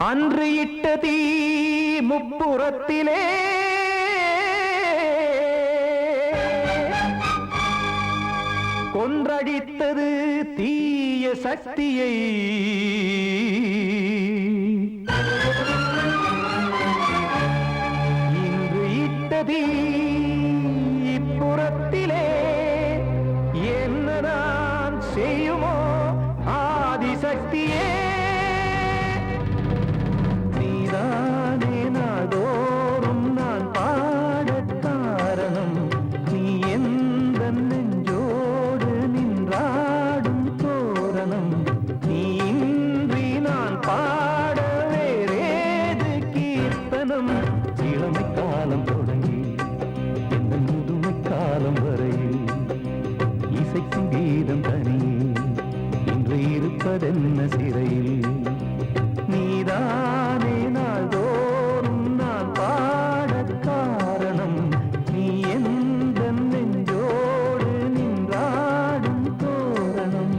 அன்று இட்ட தீ முப்புறத்திலே கொன்றடித்தது தீய சக்தியை. இன்று இட்ட தீ இப்புறத்திலே என்ன நான் செய்யுமோ ஆதிசக்தியே. நீதானே நாடோறும் நான் பாட காரணம். நீ எந்த நெஞ்சோடு நின்றாடும் தோரணம். நீ இன்றி நான் பாட வேறேது கீர்த்தனம். இளமை காலம் தொடங்கி எந்த முதுமை காலம் வரையில் இசைக்கும் கீதம் தனியே இன்று இருப்பதென்ன சிறையில். நீதானே நாள்தோறும் நான் பாட காரணம். நீ எந்த நெஞ்சோடு நின்றாடும் தோரணம்.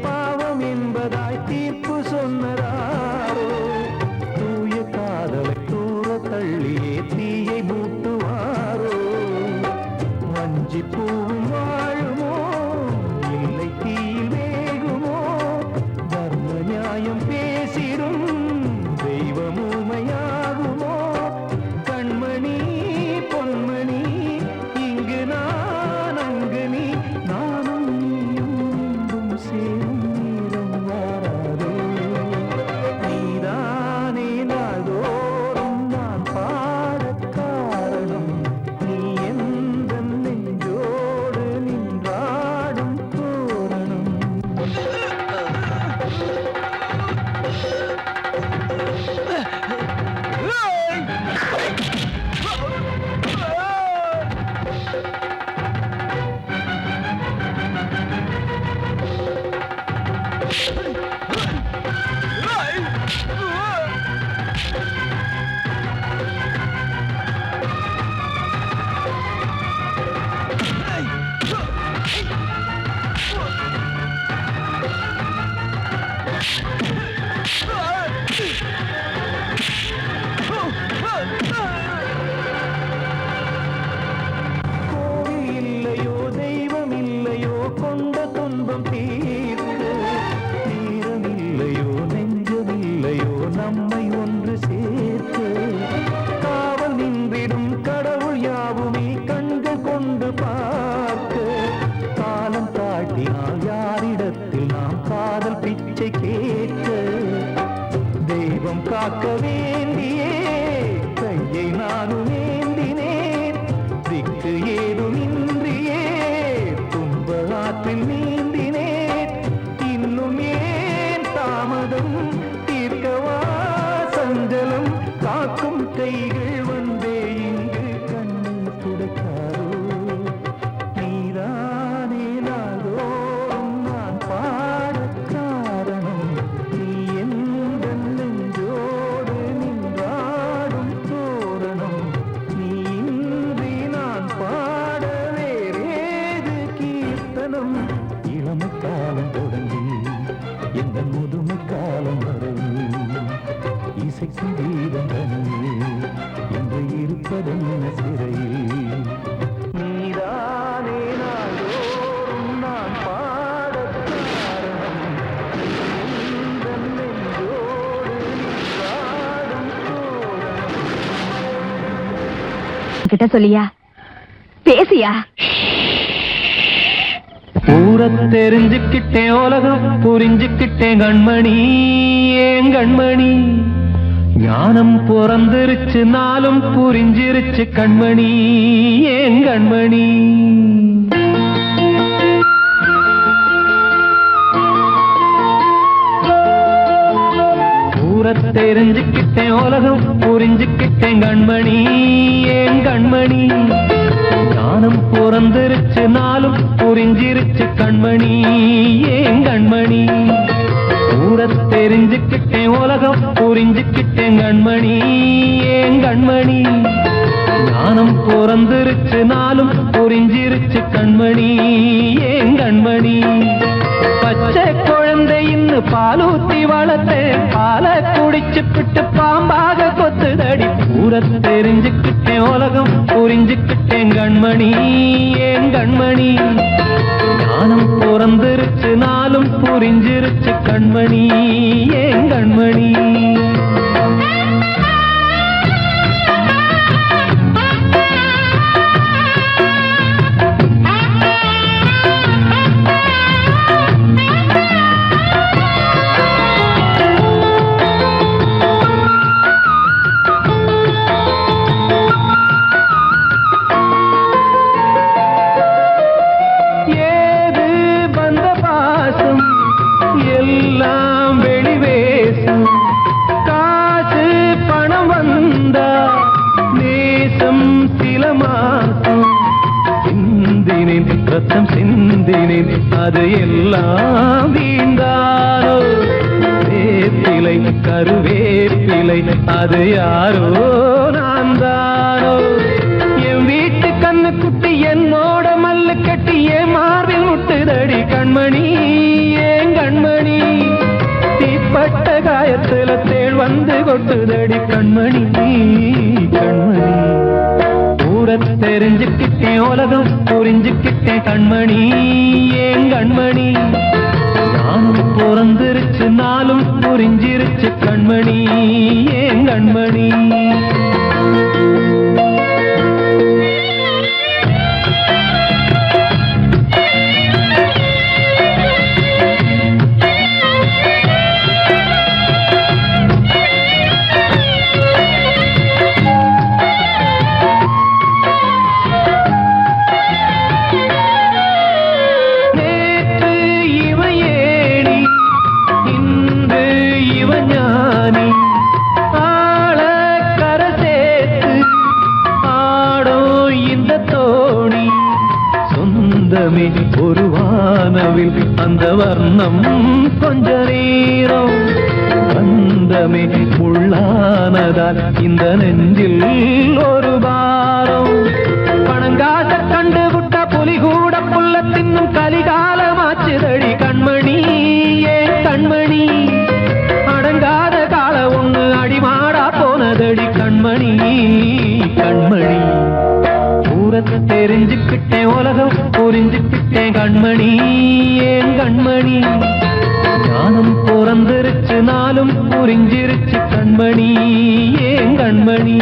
பாவம் என்பதாய் தீர்ப்பு சொன்னதாரோ. தூய காதலை தூர தள்ளியே தீயை மூட்டுவாரோ. வஞ்சி பூவும் வாழுமோ இல்லை தீயில் வேகுமோ. தர்ம நியாயம் பேசிடும் தெய்வம் ஊமையாகுமோ. கண்மணி பொன்மணி இங்கு நான் அங்கு நீ நானும் சேரும் நீரம் வாராதோ. நீதானே நாள்தோறும் நான் பாட காரணம். நீ எந்த நெஞ்சோடு நின்றாடும் தோரணம். கோவில் இல்லையோ தெய்வம் இல்லையோ கொண்ட துன்பம் தீர்க்க. நேரம் இல்லையோ நெஞ்சம் இல்லையோ நம்மை ஒன்று சேர்க்க. காவல் நின்றிடும் கடவுள் யாவுமே கண்கள் கொண்டு பார்க்க. காலம் தாட்டினால் யாரிடத்தில் நாம் காதல் பிச்சை கேட்க. தெய்வம் காக்க வேண்டியே கையை நானும் ஏந்தினேன். திக்கு ஏதுமின்றியே துன்ப ஆற்றில் நீந்தினேன். இன்னும் ஏன் தாமதம் தீர்க்கவா சஞ்சலம். காக்கும் கைகள் வந்தே இங்கு கண்ணீர் துடைக்காரோ. நீதானே நாள்தோறும் நான் பாட காரணம். நீ எந்த நெஞ்சோடு நின்றாடும் தோரணம். நீ இன்றி நான் பாட வேறேது கீர்த்தனம். இளமை காலம் தொடங்கி எந்த முதுமை காலம் வரையில் இசைக்கும் கீதம் தனியே இன்று இருப்பதென்ன சிறையில். நீதானே நாள்தோறும் நான் பாட காரணம். எந்த நெஞ்சோடு நின்றாடும் தோரணம். கிட்ட சொல்லியா பேசியா. ஊரத் தெரிஞ்சுக்கிட்டேன் உலகம் புரிஞ்சுக்கிட்டேன் கண்மணி ஏன் கண்மணி ஞானம் பிறந்திருச்சு நாளும் புரிஞ்சிருச்சு கண்மணி ஏன் கண்மணி ஊரத் தெரிஞ்சுக்கிட்டேன் உலகம் புரிஞ்சுக்கிட்டேன் கண்மணி ஏன் கண்மணி ஞானம் பிறந்திருச்சு நாளும் புரிஞ்சிருச்சு கண்மணி ஏன் கண்மணி ஊரத் தெரிஞ்சுக்கிட்டேன் உலகம் புரிஞ்சுக்கிட்டேன் கண்மணி ஏன் கண்மணி ஞானம் பிறந்திருச்சு நாளும் புரிஞ்சிருச்சு கண்மணி ஏன் கண்மணி பச்சை குழந்தை இன்னும் பாலூத்தி வளர்த்தேன் பாலை குடிச்சு பிட்டு பாம்பாக கொத்துதடி ஊரத் தெரிஞ்சுக்கிட்டேன் உலகம் புரிஞ்சுக்கிட்டேன் கண்மணி ஏன் கண்மணி ஞானம் பிறந்திருச்சு நாளும் புரிஞ்சிருச்சு கண்மணி ஏன் கண்மணி எல்லாம் வெளிவேசம் காசு பணம் வந்தா நேசம் சில மாசம் சிந்தினேன் ரத்தம் சிந்தினேன் அது எல்லாம் வீண்டாரோ வேப்பிலை கருவேப்பிலை அது யாரோ நான் தானோ என் வீட்டு கண்ணு குட்டி என்னோட மல்லு கட்டி என் மார்பில் முட்டுதடி கண்மணி ஏன் கண்மணி தீப்பட்ட காயத்துல தேள் வந்து கொட்டுதடி கண்மணி கண்மணி ஊரத் தெரிஞ்சுக்கிட்டேன் உலகம் புரிஞ்சுக்கிட்டேன் கண்மணி ஏன் கண்மணி ஞானம் பிறந்திருச்சு நாளும் புரிஞ்சிருச்சு கண்மணி ஏன் கண்மணி ஒரு வானவில் அந்த வர்ணம் கொஞ்ச நேரம் பந்தமே முள்ளானதால் இந்த நெஞ்சில் ஒரு பாரம் பணங்காட்ட கண்டு விட்ட புலி கூட புல்ல தின்னும் கலிகாலமாச்சுதடி கண்மணி ஏன் கண்மணி அடங்காத கால ஒண்ணு அடிமாடா போனதடி கண்மணி கண்மணி ஊரத் தெரிஞ்சுக்கிட்டேன் உலகம் புரிஞ்சுக்கிட்டேன் கண்மணி ஏன் கண்மணி ஞானம் பிறந்திருச்சு நாளும் புரிஞ்சிருச்சு கண்மணி ஏன் கண்மணி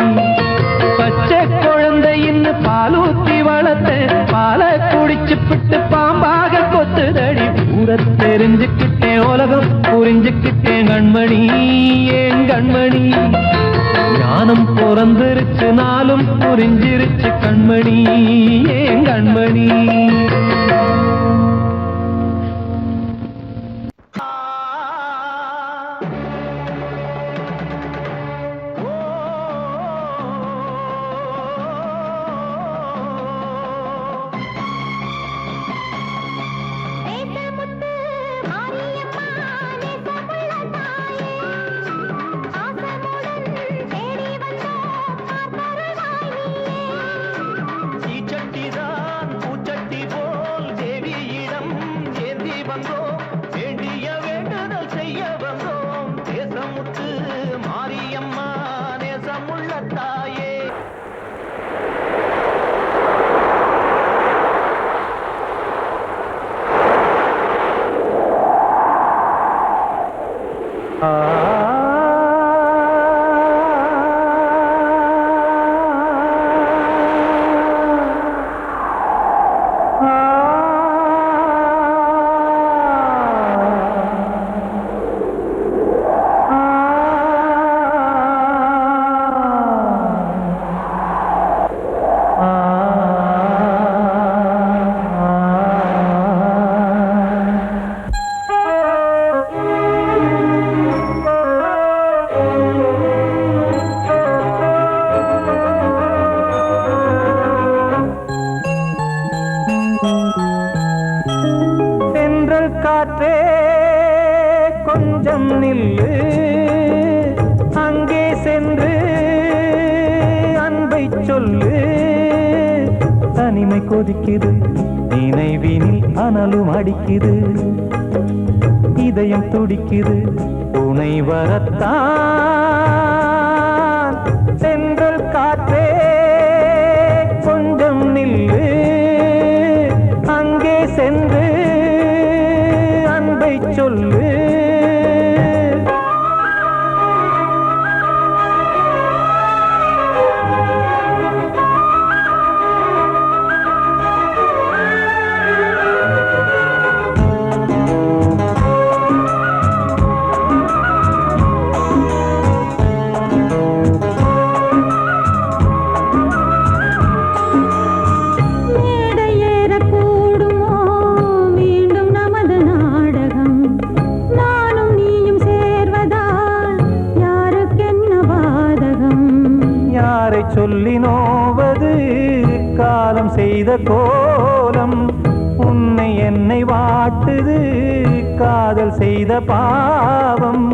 பச்சை குழந்தை இன்னும் பாலூத்தி வளர்த்தேன் பாலை குடிச்சு பிட்டு பாம்பாக கொத்துதடி ஊரத் தெரிஞ்சுக்கிட்டேன் உலகம் புரிஞ்சுக்கிட்டேன் கண்மணி ஏன் கண்மணி ஞானம் பிறந்திருச்சு நாளும் புரிஞ்சிருச்சு கண்மணி ஏன் கண்மணி பூச்சட்டி காற்றே கொஞ்சம் நில்லு, அங்கே சென்று அன்பை சொல்லு. தனிமை கொதிக்குது, நினைவினில் அனலும் அடிக்குது, இதயம் துடிக்குது, துணை வரத்தான். சென்றல் காற்றே கொஞ்சம் நில்லு, அங்கே சென்று அன்பை சொல்லு. சொல்லி நோவது காலம் செய்த கோலம், உன்னை என்னை வாட்டுது காதல் செய்த பாவம்.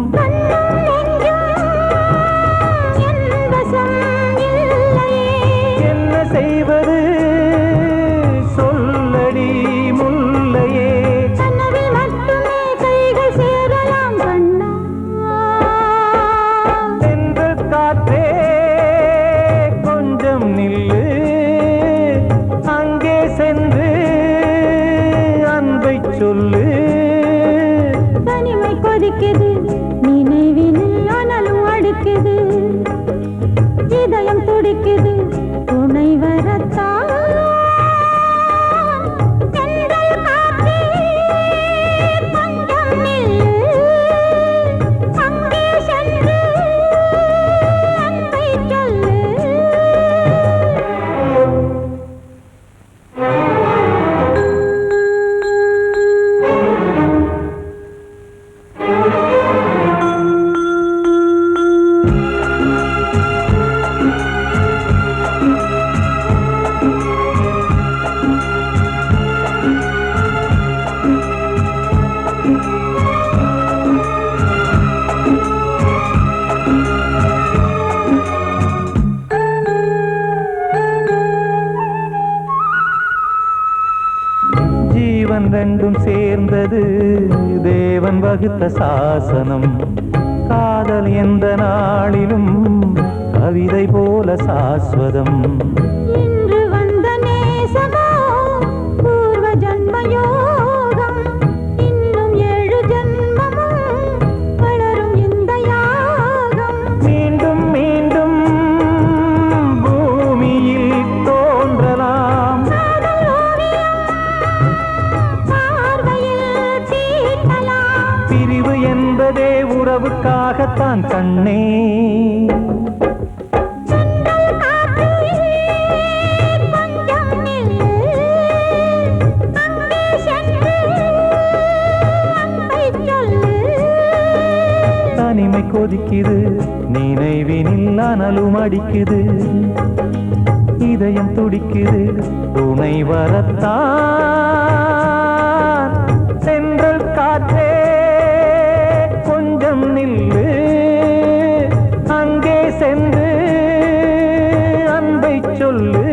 என்ன செய்வது சொல்லடி முல்லையே, சென்று காற்றே நில்லு, அங்கே சென்று அன்பை சொல்லு. தனிமை கொதிக்குது, நினைவினில் அனலும் அடிக்குது, இதயம் துடிக்குது, துணை வரத்தான். ஜீவன் ரெண்டும் சேர்ந்தது தேவன் வகுத்த சாசனம். காதல் எந்த நாளிலும் கவிதை போல சாஸ்வதம். இன்று வந்த நேசமோ பூர்வ ஜன்ம யோகம், இன்னும் 7 ஜன்மமும் வளரும் இந்த யாகம். மீண்டும் மீண்டும் பூமியில் தோன்றலாம், பிரிவு என்பதே உறவுக்காகத்தான் கண்ணே. தனிமை கொதிக்குது, நினைவினில் அனலும் அடிக்குது, இதயம் துடிக்குது, துணை வரத்தான். சென்றல் காற்றே கொஞ்சம் நில்லு, அங்கே சென்று அன்பை சொல்லு.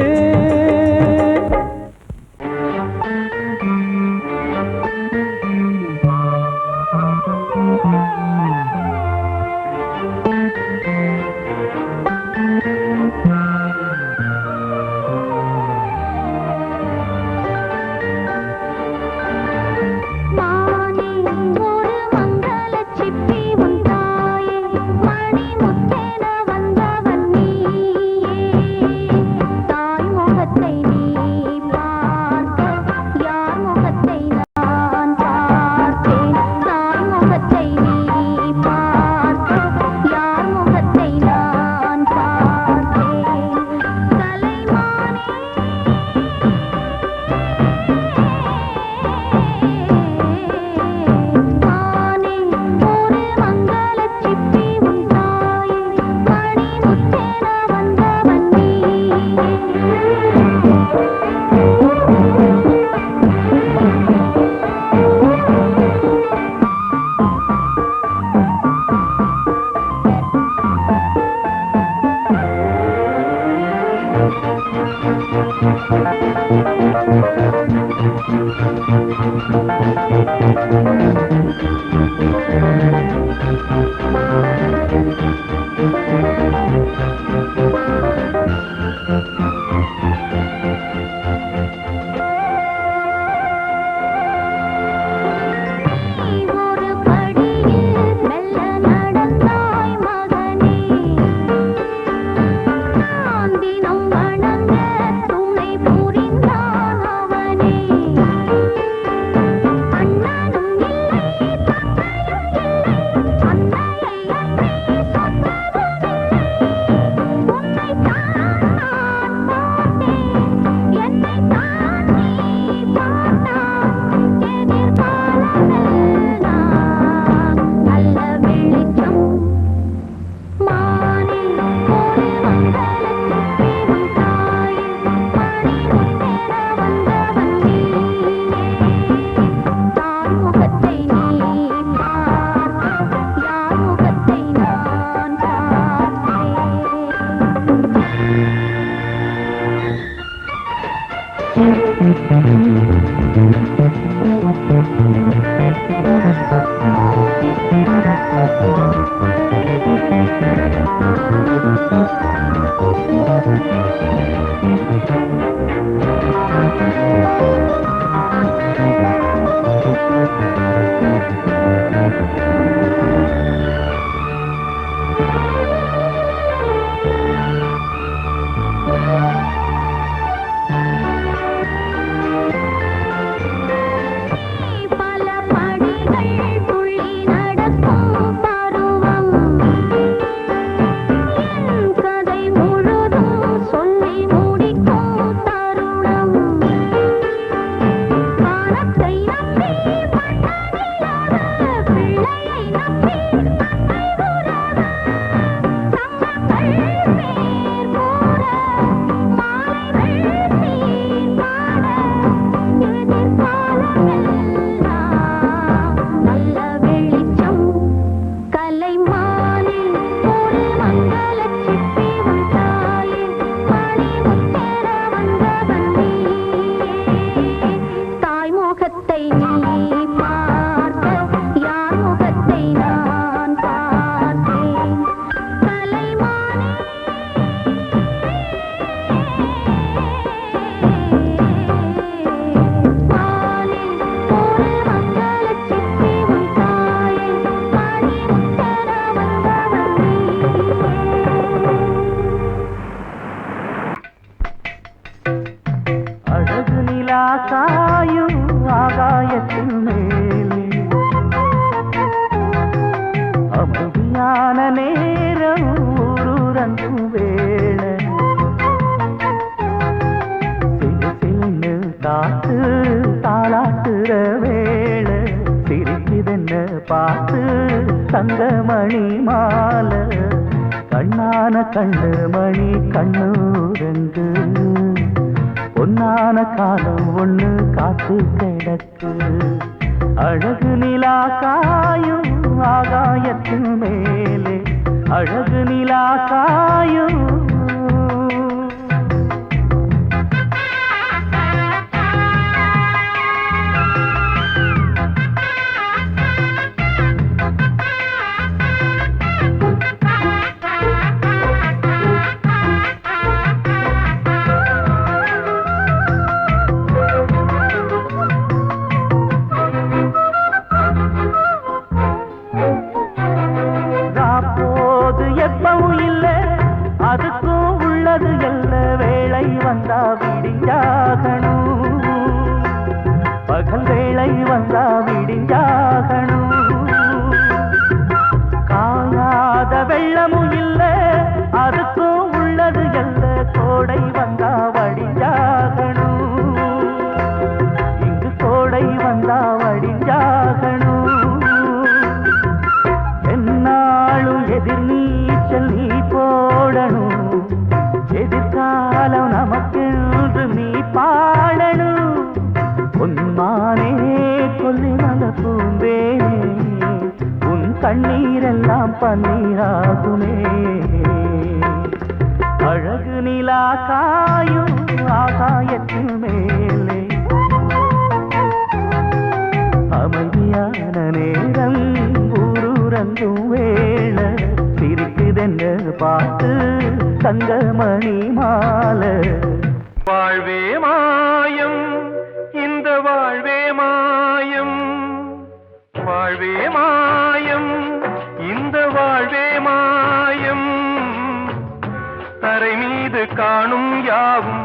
பார்த்து தங்கமணி மால கண்ணான கண்ணு மணி கண்ணூரங்கு பொன்னான காலம் ஒண்ணு காத்து கிடக்கு அழகு நிலா காயும் ஆகாயத்தின் மேலே அழகு நிலா காயும் அதுக்கும் உள்ளது எல்ல வேளை வந்தா விடிஞ்சாகணும் பகல் வேளை வந்தா விடிஞ்சாகணும் காணாத வெள்ளமும் இல்ல அதுக்கும் உள்ளது எல்ல கோடை வந்தா வடிஞ்சாகணும் இங்கு கோடை வந்தா வடிஞ்சாகணும் என்னாலும் எதிர் நீச்சல் நீ போடணும் எதிர்காலம் நமக்கென்று நீ பாடணும் உன்மானே கொல்லிமல பூந்தேனே உன் கண்ணீரெல்லாம் பன்னீராகுமே அழகு நிலா காயும் ஆகாயத்தின் மேலே அமைதியான நேரம் ஊரூரங்கும் வேள சிரிக்குதென்ன பார்த்து தங்கமணி மாலை வாழ்வே மாயம் இந்த வாழ்வே மாயம் வாழ்வே மாயம் இந்த வாழ்வே மாயம் தரை மீது காணும் யாவும்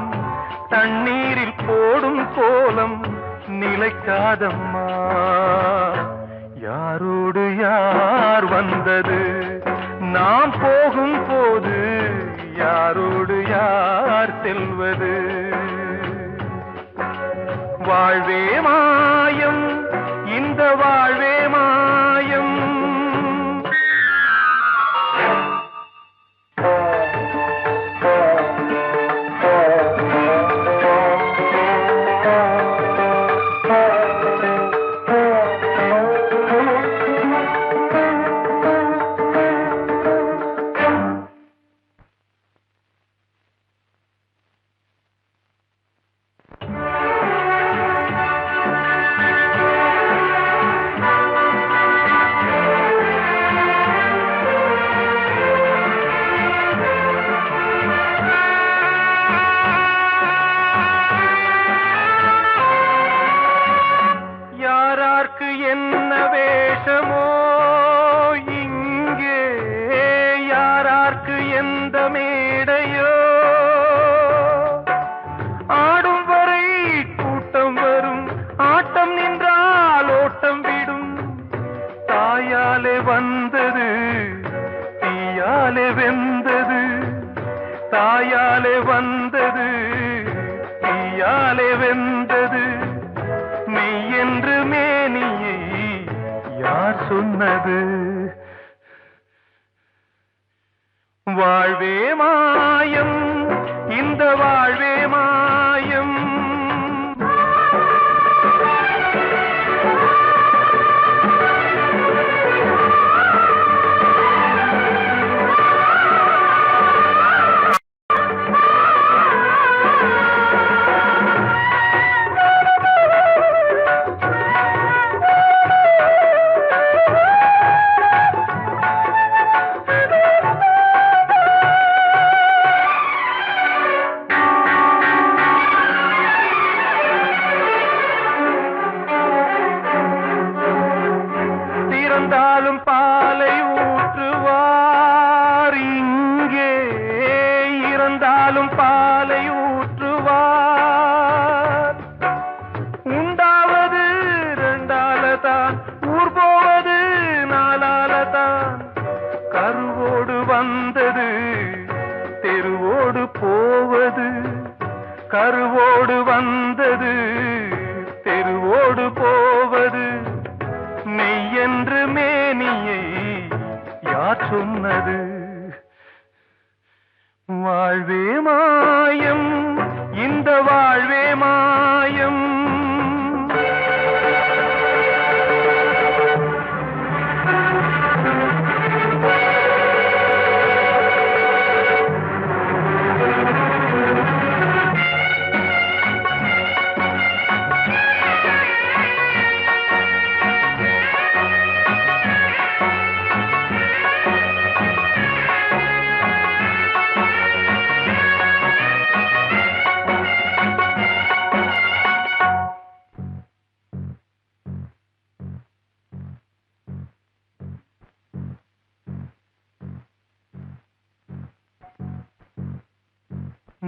தண்ணீரில் போடும் கோலம் நிலைக்காதம்மா யாரோடு யார் வந்தது நாம் போகும் போது யாரோடு யார் செல்வது வாழ்வே மாயம் இந்த வாழ்வே மாயம் என்ன வேஷமோ இங்கே யாரார்க்கு எந்த மேடையோ ஆடும் வரை கூட்டம் வரும் ஆட்டம் நின்றால் ஓட்டம் விடும் தாயாலே வந்தது தீயாலே வெந்தது தாயாலே வந்தது தீயாலே வெந்தது மெய்யென்று மேனியை யார் சொன்னது வாழ்வே மாயம் இந்த வாழ்வே மாயம் இறந்தாலும் பாலை ஊற்றுவார் இங்கே இறந்தாலும் பாலை ஊற்றுவார் உண்டாவது ரெண்டாலதான் ஊர் போவது நாலாலதான் கருவோடு வந்தது தெருவோடு போவது கருவோடு வந்தது தெருவோடு போவது மெய்யென்று மேனியை யார் சொன்னது வாழ்வே மாயம் இந்த வாழ்வே மாயம்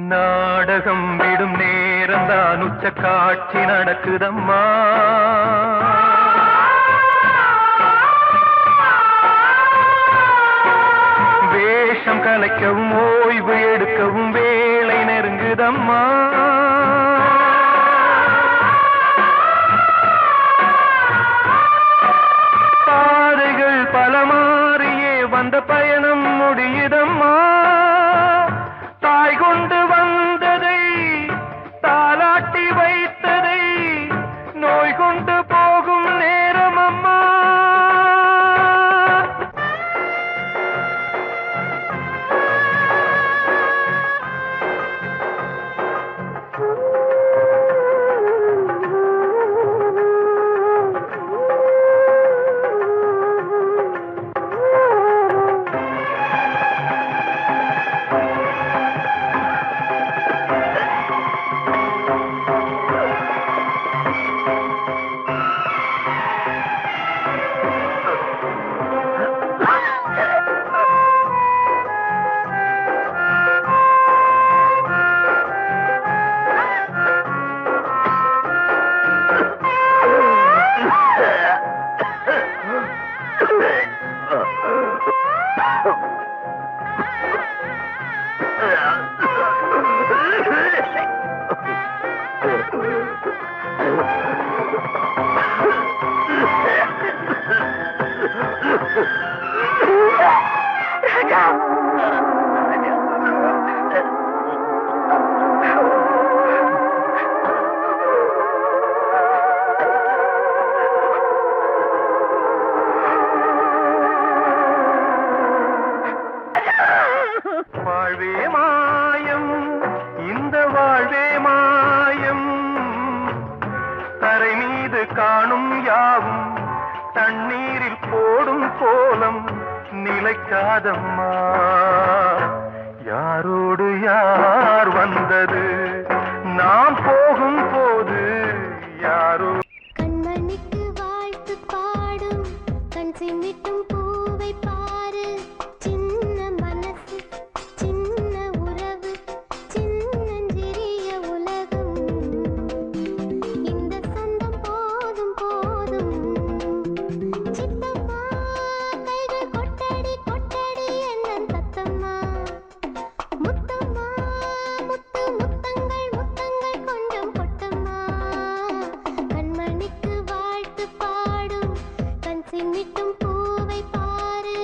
நாடகம் விடும் நேரம் தான் உச்ச காட்சி நடக்குதம்மா வேஷம் கலைக்கவும் ஓய்வு எடுக்கவும் வேளை நெருங்குதம்மா பாதைகள் பல மாறியே வந்த பயணம் முடியுதம்மா தாய் கொண்டு வந்ததை தாலாட்டி வைத்ததை நோய் கொண்டு போகும் நேரம் அம்மா வாழ்வே மாயம், இந்த வாழ்வே மாயம், தரை மீது காணும் யாவும் தண்ணீரில் போடும் கோலம் நிலைக்காதம்மா. யாரோடு யார் வந்தது, நாம் போகும் போது யாரோ. கண்மணிக்கு வாழ்த்து பாடும் கண் சிமிட்டும் பூவை பாரு. சின்ன மனசு சின்ன உறவு சின்னஞ்சிறிய உலகம். இந்த சொந்தம் போதும் போதும். சித்தம்மா கைகள் கொட்டடி கொட்டடி என்னன் தத்தம்மா. முத்தம்மா முத்து முத்தங்கள் முத்தங்கள் கொஞ்சம் கொட்டம்மா. கண்மணிக்கு வாழ்த்து பாடும் கண் சிமிட்டும் பூவை பாரு.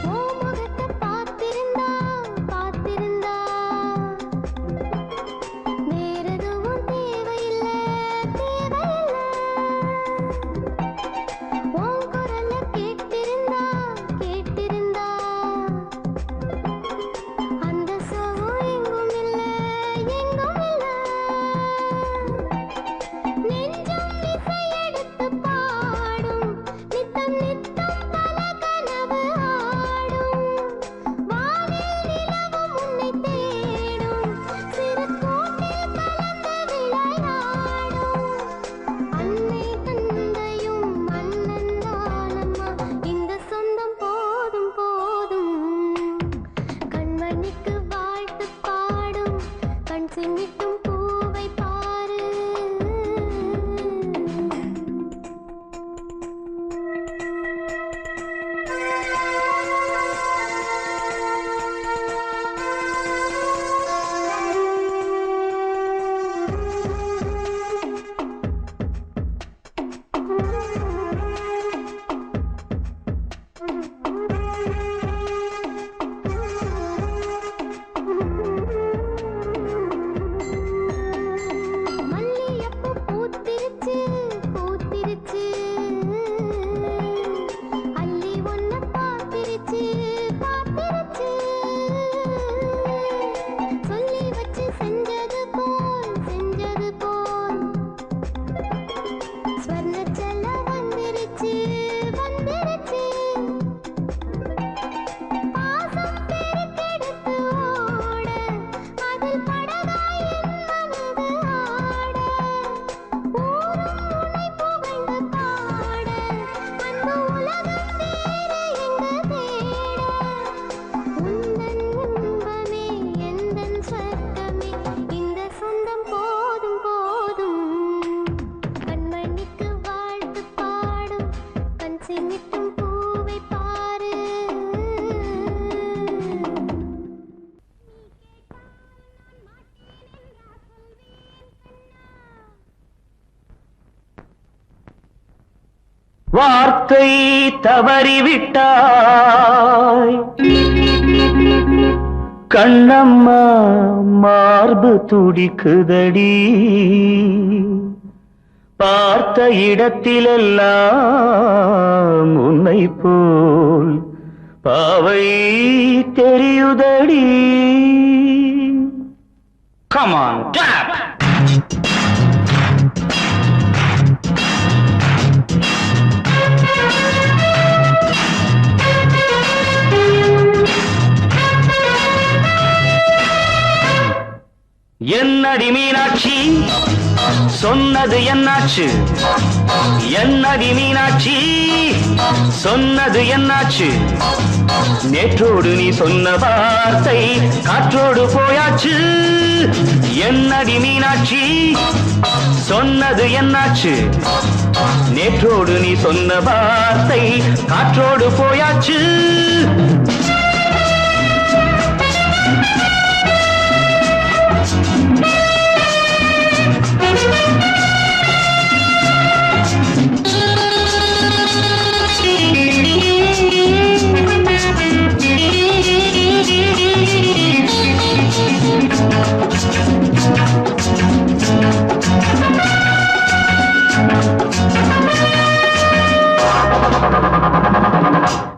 ஓ முகத்தை பார்த்திருந்தா பார்த்திருந்தா வேறெதுவும் தேவையில்லை தேவையில்லை. உன் குரலை கேட்டிருந்தா கேட்டிருந்தா அந்த சுகம் எங்கும் இல்லை எங்கும் இல்லை. நெஞ்சம் இசையெடுத்து பாடும் நித்தம் நித்தம் பல கனவு ஆடும். வானில் நிலவும் உன்னை தேடும் சிறு கூட்டில் கலந்து விளையாடும். அன்னை தந்தையும் அண்ணன் தானம்மா. இந்த சொந்தம் போதும் போதும். கண்மணிக்கு வாழ்த்து பாடும் கண் சிமிட்டும் பூவை பாரு. மல்லியப்பூ பூத்திருச்சு பூத்திருச்சு. அள்ளி ஒன்ன பார்த்திருச்சு பார்த்திருச்சு. சொல்லி வச்சு செஞ்சது போல் செஞ்சது போல். ஸ்வர்ணச்சல வந்துருச்சு வந்துருச்சு. பாசம் பெருக்கெடுத்து ஓட அதில் படகாய் என் மனது ஆட. ஊரும் உன்னை புகழ்ந்து பாட அன்பு உலகம் வேறு எங்கு தேட. உந்தன் இன்பமே எந்தன் சொர்க்கமே இந்த சொந்தம் போதும் போதும். கண்மணிக்கு வாழ்த்து பாடும் கண் சிமிட்டும் பூவை பாரு. வார்த்தை தவறிவிட்டாய் கண்ணம்மா, மார்பு துடிக்குதடி. பார்த்த இடத்திலெல்லாம் உன்னை போல் பாவை தெரியுதடி. Come on, tap! என்னடி மீனாட்சி சொன்னது என்னாச்சு என்னடி மீனாட்சி சொன்னது என்னாச்சு நேற்றோடு நீ சொன்ன வார்த்தை காற்றோடு போயாச்சு என்னடி மீனாட்சி சொன்னது என்னாச்சு நேற்றோடு நீ சொன்ன வார்த்தை காற்றோடு போயாச்சு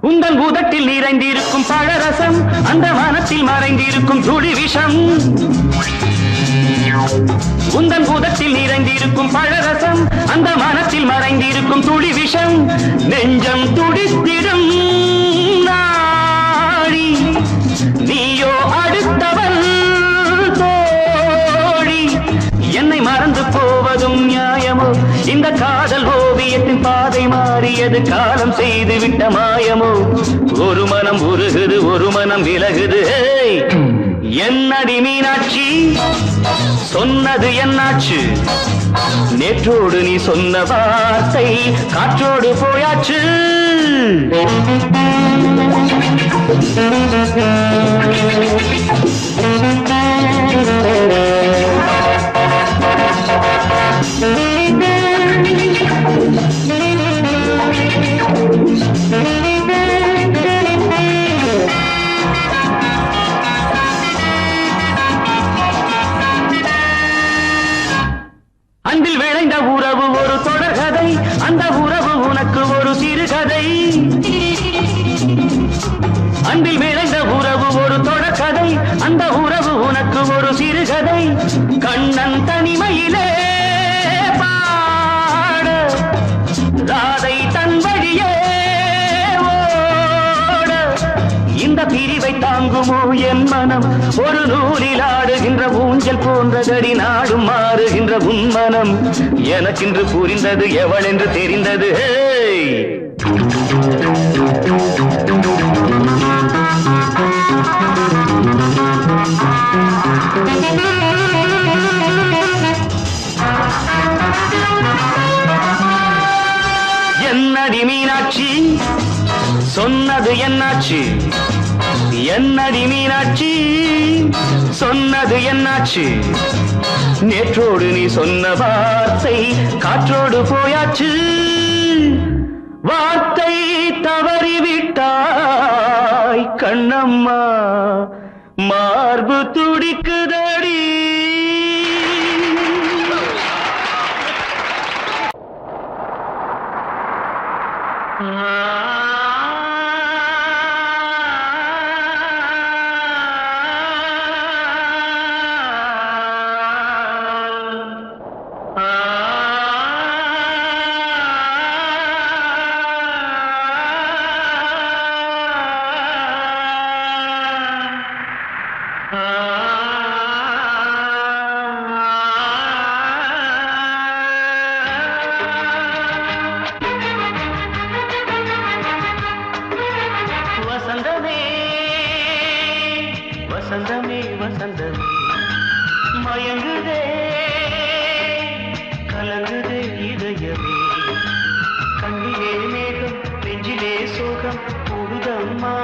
உந்தன் பூதத்தில் நிறைந்திருக்கும் பழரசம் அந்த மனத்தில் மறைந்திருக்கும் துளி விஷம் உந்தன் பூதத்தில் நிறைந்திருக்கும் பழரசம் அந்த மனத்தில் மறைந்திருக்கும் துளி விஷம் நெஞ்சம் துடித்திடும் நாடி நீயோ அடுத்தவன் தோழி என்னை மறந்து போவதும் நியாயமோ இந்த காதல் ஓவியத்தின் பாதை மாறியது காலம் செய்து விட்ட மாயமோ ஒரு மனம் உருகுது ஒரு மனம் விலகுது என்னடி மீனாட்சி சொன்னது என்னாச்சு நேற்றோடு நீ சொன்ன வார்த்தை காற்றோடு போயாச்சு அன்பில் விளைந்த உறவு ஒரு தொடர்கதை அந்த உறவு உனக்கு ஒரு சிறுகதை அன்பில் விளைந்த உறவு ஒரு தொடர்கதை அந்த உறவு உனக்கு ஒரு சிறுகதை கண்ணன் தனிமையிலே பாட ராதை தன் வழியே ஓட இந்த பிரிவை தாங்குமோ என் மனம் ஒரு நூலில் ஆடுகின்ற ஊஞ்சல் போன்றதடி நாடும் மாறுகின்ற உன்மனம் எனக்கென்று புரிந்தது எவள் என்று தெரிந்தது என்னடி மீனாட்சி சொன்னது என்னாச்சு என்னடி மீனாட்சி சொன்னது என்னாச்சு நேற்றோடு நீ சொன்ன வார்த்தை காற்றோடு போயாச்சு வார்த்தை தவறிவிட்டாய் கண்ணம்மா மார்பு துடிக்குதடி வசந்தமே வசந்தமே வசந்தமே மயங்குதே கலங்குதே இதயமே கண்ணிலே மேகம் நெஞ்சிலே சோகம் கூடுதம்மா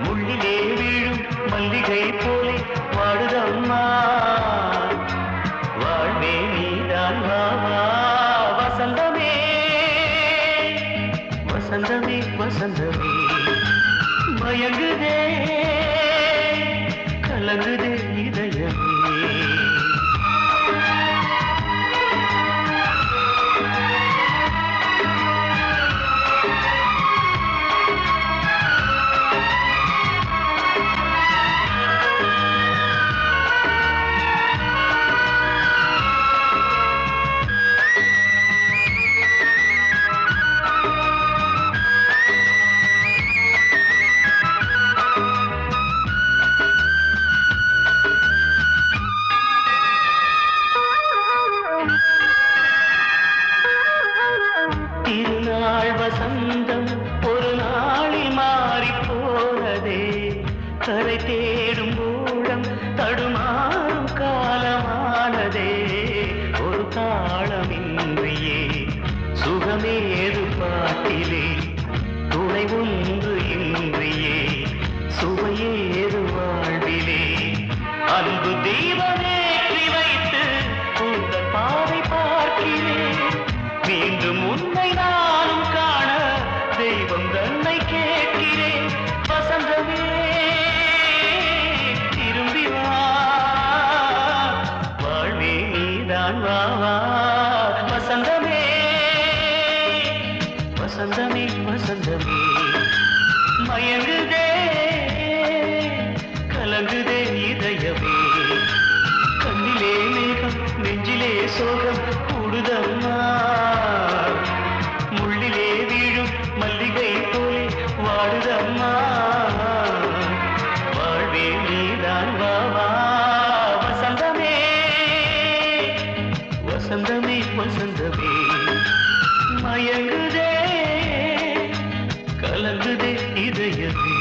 முள்ளிலே வீழும் மல்லிகை போலே வாடுதம்மா வாழ்வே நீதான் மாமா வசந்தமே வசந்தமே வசந்தமே மயங்குதே கலங்குதே இதயமே பாட்டிலே துணை ஒன்று இன்றியே சுவையேது வாழ்விலே அன்பு தீபமேற்றி வைத்து உங்கள் பாதை பார்க்கிறேன் மீண்டும் உன்னை நானும் காண தெய்வம் தன்னை கேட்கிறேன் வசந்தமே திரும்பி வா வாழ்வே நீதான் வா வா வசந்தமே வசந்தமே வசந்தமே மயங்குதே கலங்குதே இதயமே கண்ணிலே மேகம் நெஞ்சிலே சோகம் கூடுதம்மா முள்ளிலே வீழும் மல்லிகை போலே வாடுதம்மா வாழ்வே நீதான் வா வா வசந்தமே வசந்தமே வசந்தமே மயங்குதே கலங்குதே இதயமே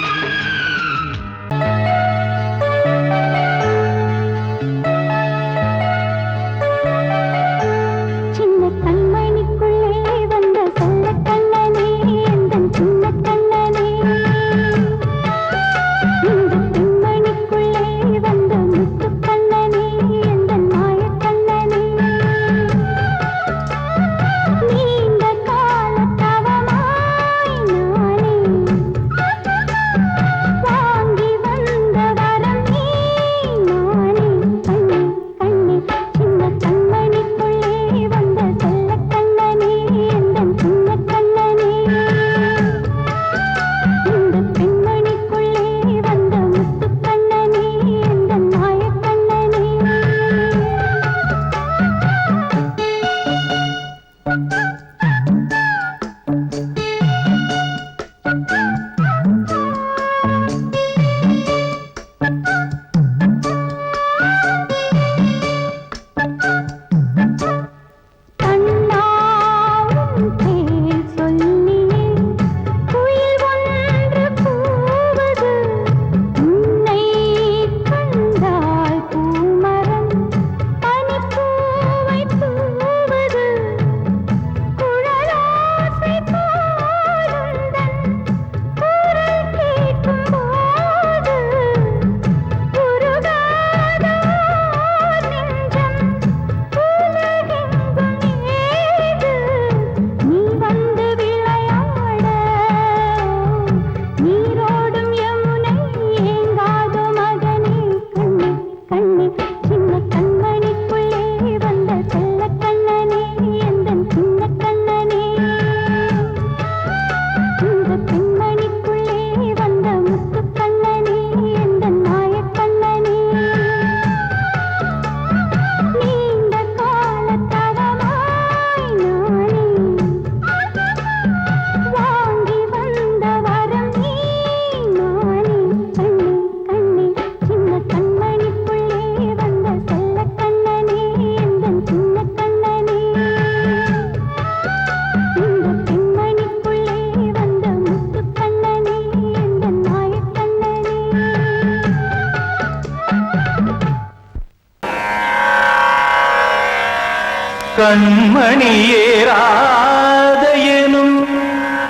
கண்மணியேராதையனும்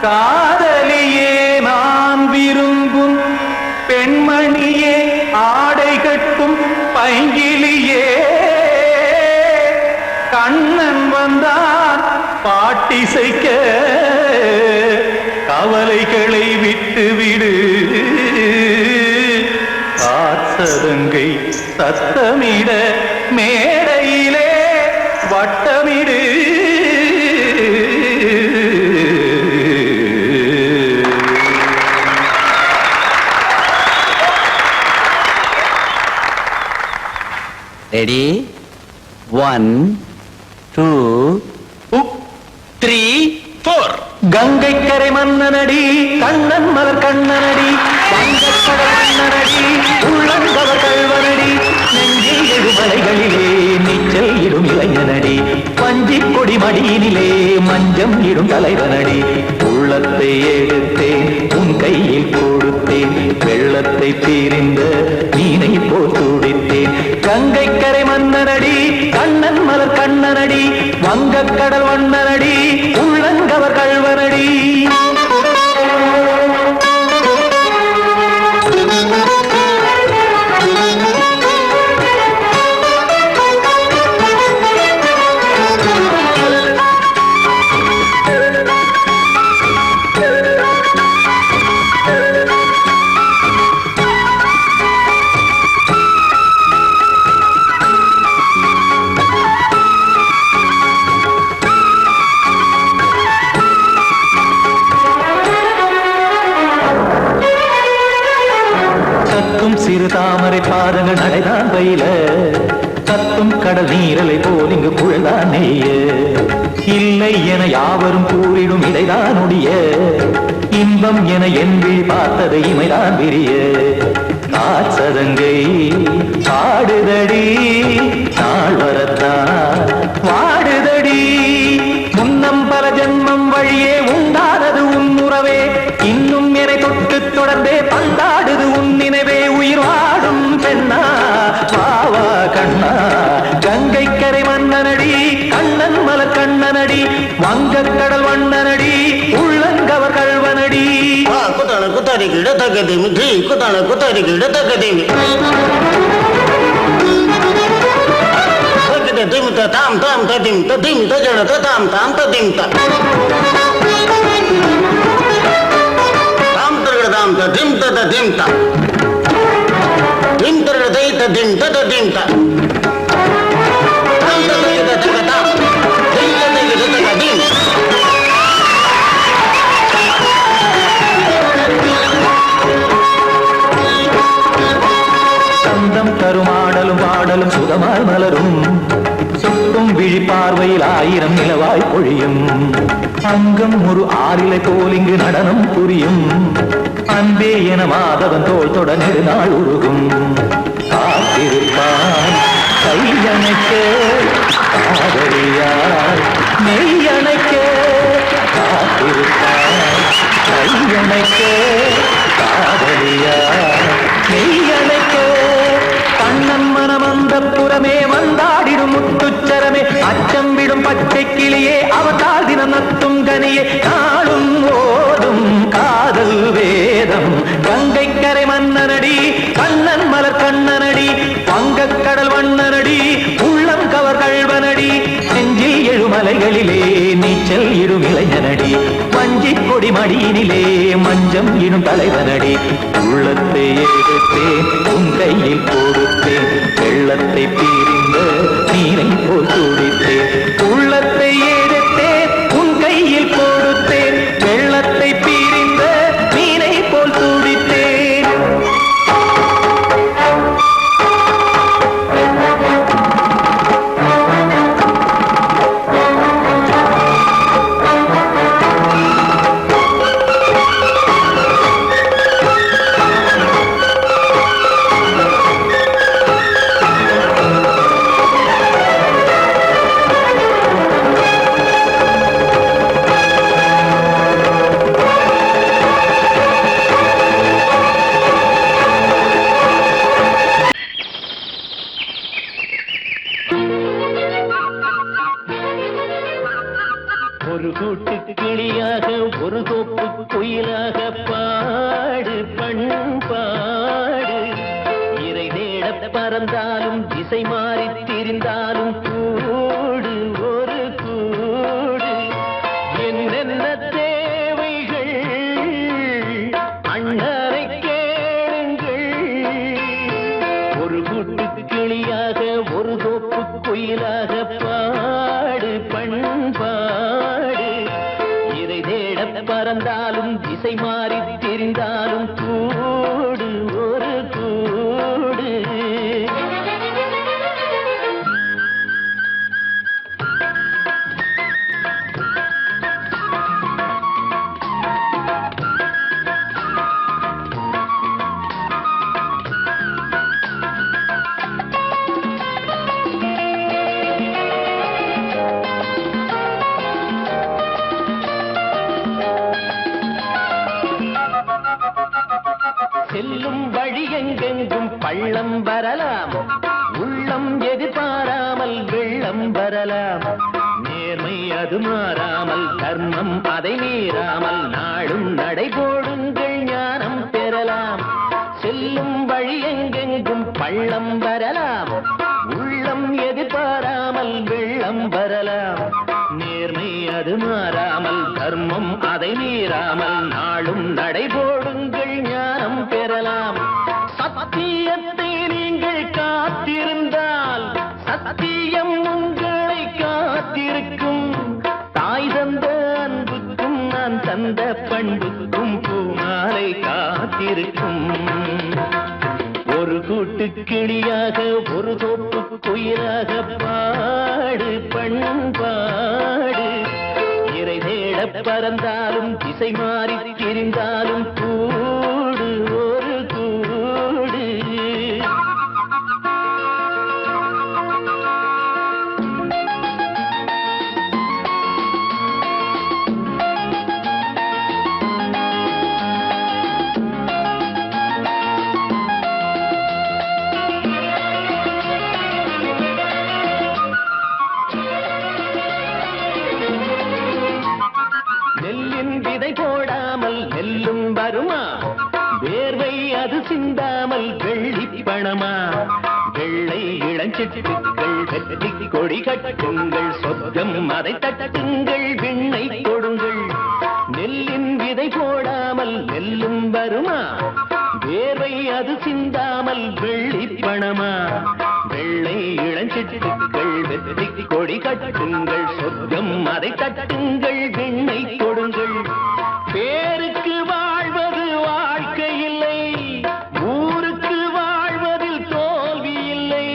காதலியே நான் விரும்பும் பெண்மணியே ஆடை கட்டும் பைங்கிலியே கண்ணன் வந்தான் பாட்டிசைக்க கவலைகளை விட்டுவிடு காசதங்கை சத்தமிட மேடையிலே வட்டமிடு ரெடி 1 2 3 4 கங்கை கரை மன்னனடி கண்ணன் மலர் கண்ணனடி வங்கக்கடல் மன்னனடி உள்ளங்கவர் கல்வனடி நெஞ்சில் எழுமலைகளிலே நீச்சல் இடும் இளைஞனடி பஞ்சி கொடி மடியினிலே மஞ்சம் இடும் தலைவனடி உள்ளத்தை எடுத்தேன் உன் கையில் கொடுத்தேன் வெள்ளத்தை தீரிந்த மீனை போல் துடித்தேன் கங்கை கரை மன்னனடி கண்ணன் மலர் கண்ணனடி வங்கக்கடல் வண்ணனடி உள்ளங்கவர் கல்வனடி விடிய இல்லை என யாவரும் கூறிடும் இடைதான் ஒடிய இன்பம் என என் விழி பார்த்தது இமைதான் விரிய காசதங்கை பாடுதடி நாள் வரத்தான் வாடுதடி முன்னம் பல ஜென்மம் வழியே உண்டானது உன் உறவே இன்னும் என்னை தொட்டு தொடர்ந்தே பந்தாடுது உன் நினைவே உயிர் வாடும் பெண்ணா வாவா கண்ணா கங்கை கரை மன்னனடி கண்ணன் மலர் கண்ணனடி வங்கக் கடல் வண்ணனடி உள்ளங்கவர் கல்வனடி குத்தான குத்தாரி கிட தக்கதேமி ஜி குத்தான குத்தாரி கிட தக்கதேமி திமித்த தாம் தாம் ததிம் ததிம் தஜட தாம் தாம் ததிம் தாம் தரகட தாம் ததிம் ததிம் தாம் திம் தரகட தை ததிம் ததிம் தாம் தாம் ததிம் ததிம் தாம் திம் ததிம் ததிம் சந்தம் தருமாடலும் பாடலும் சுகமாய் மலரும் சுற்றும் விழி பார்வையில் ஆயிரம் நிலவாய் பொழியும் அங்கம் ஒரு ஆறிலை போல் இங்கு நடனம் புரியும் அன்பே என மாதவன் தோல் தொட நெடுநாள் உருகும் காத்திருப்பான் கையணைக்க காதலியார் மெய்யணைக்க காத்திருப்பான் கையணைக்க காதலியார் மெய்யணைக்க கண்ணன் மனம் அந்த புறமே வந்தாடிடும் முத்துச்சரமே அச்சம் விடும் பச்சை கிளியே அவதால் தினம் நத்தும் கனியே நாளும் ஓடும் காதல் வேதம் கங்கை கரை மன்னனடி கண்ணன் மலர் கண்ணனடி வங்கக் கடல் வண்ணனடி உள்ளம் கவர் கல்வனடி நெஞ்சில் எழுமலைகளிலே நீச்சல் இடும் இளைஞனடி வஞ்சிக் கொடி மடியினிலே மஞ்சம் இடும் தலைவனடி உள்ளத்தை எடுத்தேன் உன் கையில் கொடுத்தேன் வெள்ளத்தை பிரிந்த நீரை போல் துடித்தேன் உள்ளத்தை எடுத்தேன் உன் கையில் கொடுத்தேன் வெள்ளத்தை பிரிந்த நீரை போல் துடித்தேன் ஒரு கூட்டு கிளியாக ஒரு தோப்பு குயிலாக பாடு பண்பாடு இறை தேட பறந்தாலும் திசை மாறி திரிந்தாலும் கூடு ஒரு கூடு என்னென்ன தேவைகள் அண்ணரை கேளுங்கள் ஒரு கூட்டு கிளியாக ஒரு தோப்பு குயிலாக பாடு பண்பாடு இதை தேட பறந்தாலும் திசை மாறி தெரிந்தாலும் கூடு ஒரு கூடு செல்லும் வழி எங்கெங்கும் பள்ளம் வரலாம் உள்ளம் எதிர்பாராமல் வெள்ளம் வரலாம் நேர்மை அது மாறாமல் தர்மம் அதை மீறாமல் நாளும் நடைபோடுங்கள் ஞானம் பெறலாம் செல்லும் வழி எங்கெங்கும் பள்ளம் வரலாம் உள்ளம் எதிர்பாராமல் வெள்ளம் வரலாம் நேர்மை அது மாறாமல் தர்மம் அதை மீறாமல் நாளும் நடைபோடுங்கள் ஞானம் பெறலாம் சத்தியத்தை நீங்கள் காத்திருந்தால் சத்தியம் உங்களை காத்திருக்கும் தாய் தந்த அன்புக்கும் நான் தந்த பண்புக்கும் பூமாலை காத்திருக்கும் ஒரு கூட்டு கிளியாக ஒரு தோப்பு குயிலாக பாடு பண்பாடு இறை தேட பறந்தாலும் திசை மாறி திரிந்தாலும் கூடு ஒரு கூடு போடாமல் நெல்லும் வருமா வேர்வை அது சிந்தாமல் வெள்ளி பணமா வெள்ளை இளஞ்சிட்டுக்கள் வெற்றி கொடி கட்டுங்கள் சொர்க்கம் அதை தட்டுங்கள் விண்ணை கொடுங்கள் நெல்லின் விதை போடாமல் நெல்லும் வருமா வேர்வை அது சிந்தாமல் வெள்ளி பணமா வெள்ளை இளஞ்சிட்டுக்கள் வெற்றி கொடி கட்டுங்கள் சொர்க்கம் அதை தட்டுங்கள் விண்ணை கொடுங்கள் பேருக்கு வாழ்வது வாழ்க்கை இல்லை ஊருக்கு வாழ்வதில் தோல்வி இல்லை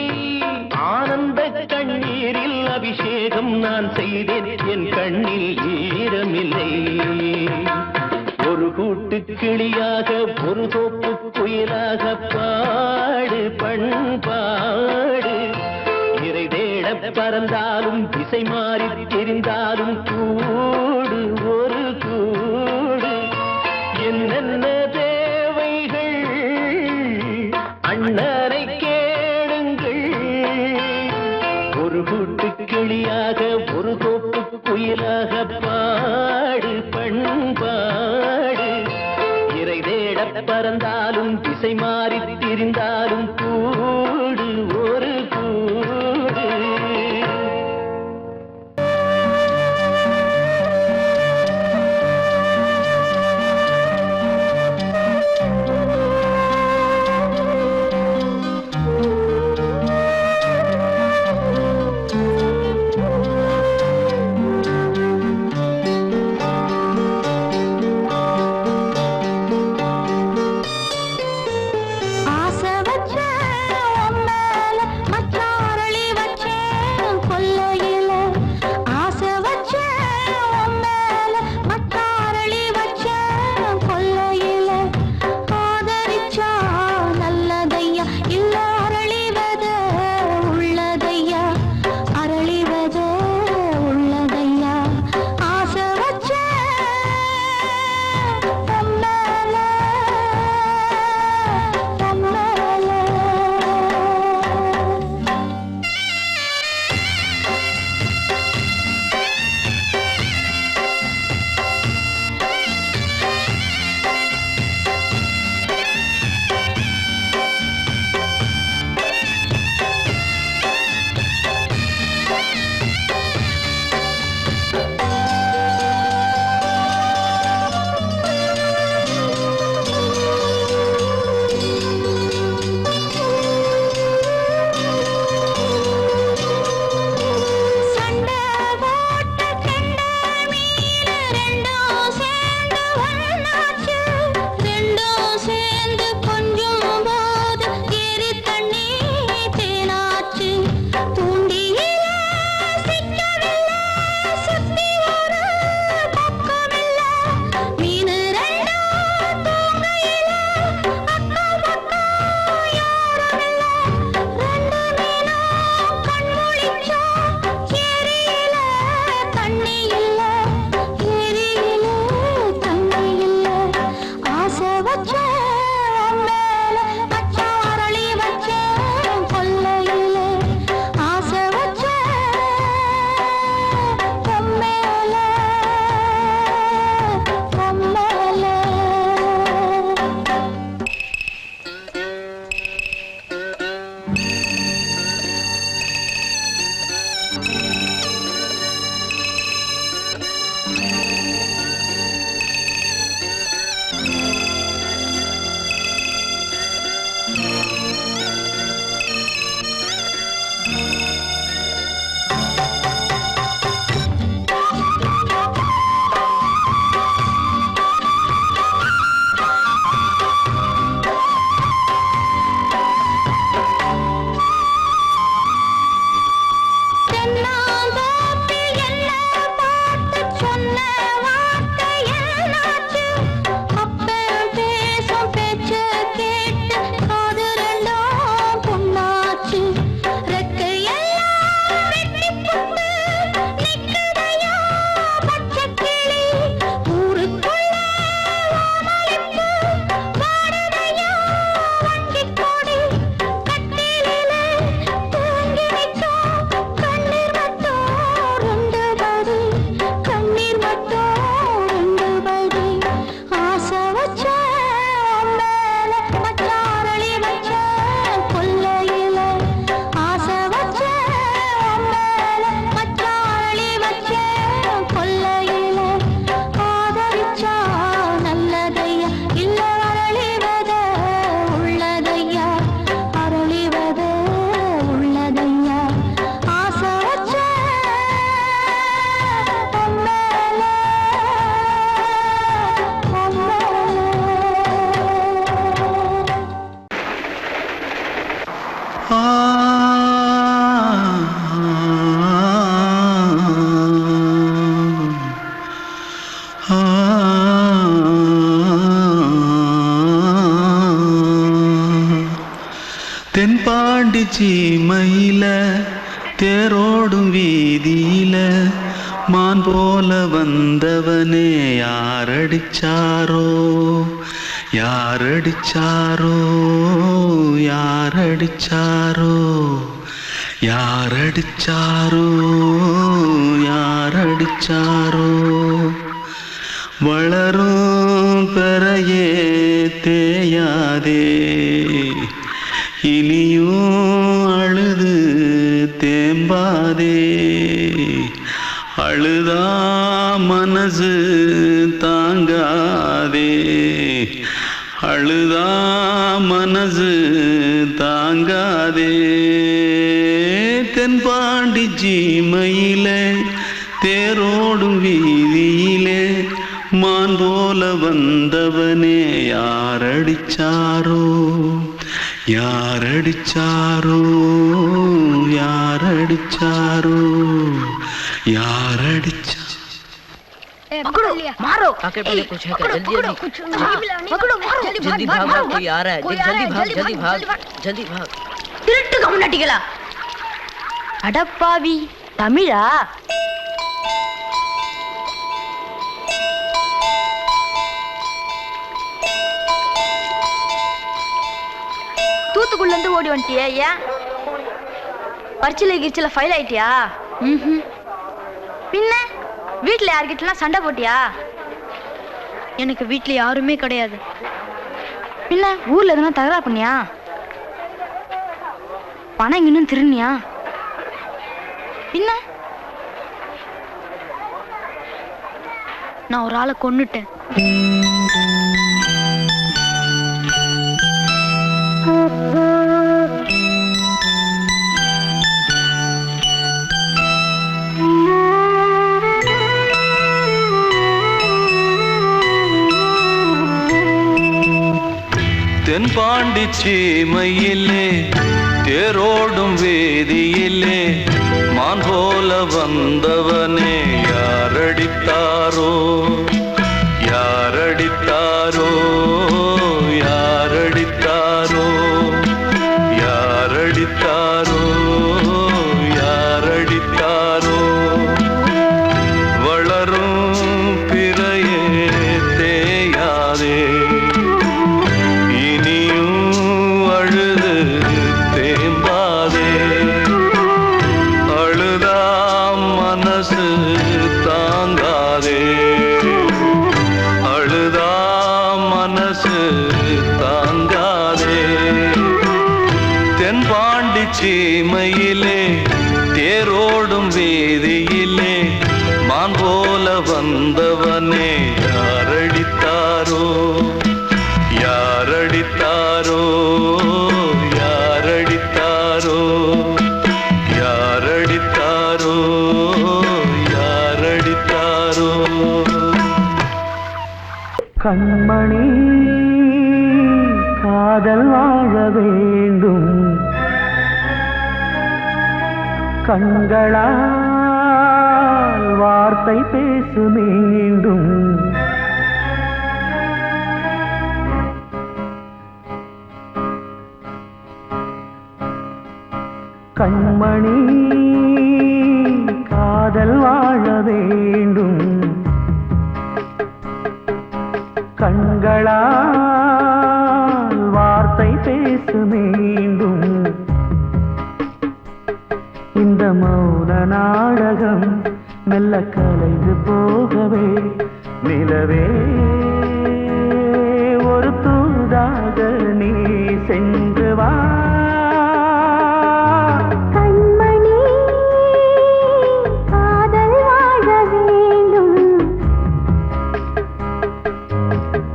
ஆனந்த கண்ணீரில் அபிஷேகம் நான் செய்தேன் என் கண்ணில் ஈரமில்லை ஒரு கூட்டு கிளியாக ஒரு தோப்பு குயிலாக பாடு பண்பாடு இறை தேட பறந்தாலும் திசை மாறி தெரிந்தாலும் கூடு ஒரு கூடு என்னென்ன தேவைகள் அண்ணனை கேளுங்கள் ஒரு கூட்டு கிளியாக ஒரு தோப்பு குயிலாக பாடு பண்பாடு இறை தேட பறந்தாலும் திசை மாறி திரிந்தாலும் கூடு ஒரு கூடு ஆசை சீமையில தேரோடும் வீதியில மான் போல வந்தவனே யாரடிச்சாரோ யாரடிச்சாரோ யாரடிச்சாரோ யாரடிச்சாரோ யாரடிச்சாரோ வளரும் பெறையே தேயாதே இனியும் அழுது தேம்பாதே அழுதா மனசு தாங்காதே அழுதா மனசு தாங்காதே தென்பாண்டி சீமையிலே தேரோடும் வீதியிலே மான் போல வந்தவனே யாரடிச்சாரோ யாரடிச்சாரோ யாரடிச்சாரோ யாரடிச்சா पकड़ो मारो पॉकेट में कुछ है क्या जल्दी जल्दी पकड़ो मारो जल्दी भाग कोई आ रहा है जल्दी भाग जल्दी भाग திருட்டு கம்முனட்டிகளா அடப்பாவி தமிழா தூத்துக்குள்ள இருந்து ஓடி வந்துட்டியா ஏன் பரிச்சையில கிரிச்சில ஃபைல் ஆயிட்டியா பின்ன வீட்டுல யார்கிட்டலாம் சண்டை போட்டியா எனக்கு வீட்டுல யாருமே கிடையாது பின்ன ஊர்ல எதுனா தகராறு பண்ணியா பணம் இன்னும் திருநியா பின்ன நான் ஒரு ஆளை கொன்னுட்டேன் தென்பாண்டி சீமையிலே தேரோடும் வேதியிலே மான் போல வந்தவனே யாரடித்தாரோ யாரடித்தாரோ யாரடித்தாரோ யாரடித்தாரோ யாரடித்தாரோ வளரும் பிறையே தேயாதே சீமையிலே தேரோடும் வேதியிலே மான் போல வந்தவனே யாரடித்தாரோ யாரடித்தாரோ யாரடித்தாரோ யாரடித்தாரோ யாரடித்தாரோ கண்மணி காதல் வாழ வேண்டும் கண்களால் வார்த்தை பேசு மீண்டும் கண்மணி காதல் வாழ வேண்டும் கண்களால் வார்த்தை பேசு மீண்டும் இந்த மௌன நாடகம் மெல்ல கலைந்து போகவே நிலவே ஒரு தூதாக நீ சென்று வா கண்மணி காதல் வாழ வேண்டும்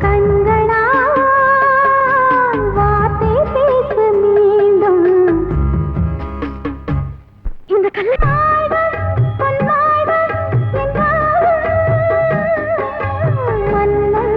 கண்களால் வார்த்தை பேசு மீண்டும் இந்த கண்ணாடும் பொன்னாடும் என்றாலும் மன்னன்